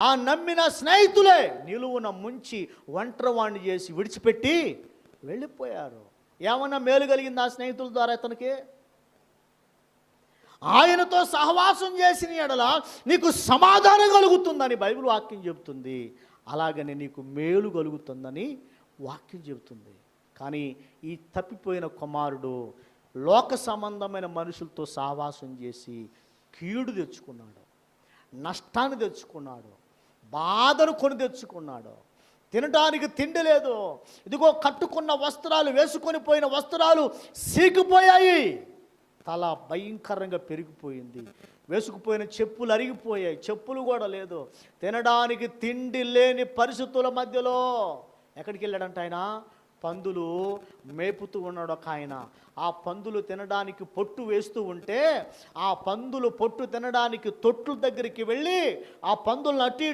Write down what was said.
ఆ నమ్మిన స్నేహితులే నిలువున ముంచి ఒంటరివాణ్ణి చేసి విడిచిపెట్టి వెళ్ళిపోయారు. ఏమన్నా మేలు కలిగింది ఆ స్నేహితుల ద్వారా అతనికి? ఆయనతో సహవాసం చేసిన ఎడల నీకు సమాధానం కలుగుతుందని బైబిల్ వాక్యం చెబుతుంది. అలాగని నీకు మేలు కలుగుతుందని వాక్యం చెబుతుంది. కానీ ఈ తప్పిపోయిన కుమారుడు లోక సంబంధమైన మనుషులతో సహవాసం చేసి కీడు తెచ్చుకున్నాడు, నష్టాన్ని తెచ్చుకున్నాడు, బాధను కొని తెచ్చుకున్నాడు. తినడానికి తిండి లేదు. ఇదిగో కట్టుకున్న వస్త్రాలు, వేసుకొని పోయిన వస్త్రాలు సీకిపోయాయి. తల భయంకరంగా పెరిగిపోయింది. వేసుకుపోయిన చెప్పులు అరిగిపోయాయి. చెప్పులు కూడా లేదు. తినడానికి తిండి లేని పరిస్థితుల మధ్యలో ఎక్కడికి వెళ్ళాడంట ఆయన? పందులు మేపుతూ ఉన్నాడు ఒక ఆయన. ఆ పందులు తినడానికి పొట్టు వేస్తూ ఉంటే ఆ పందులు పొట్టు తినడానికి తొట్ల దగ్గరికి వెళ్ళి ఆ పందులను అటు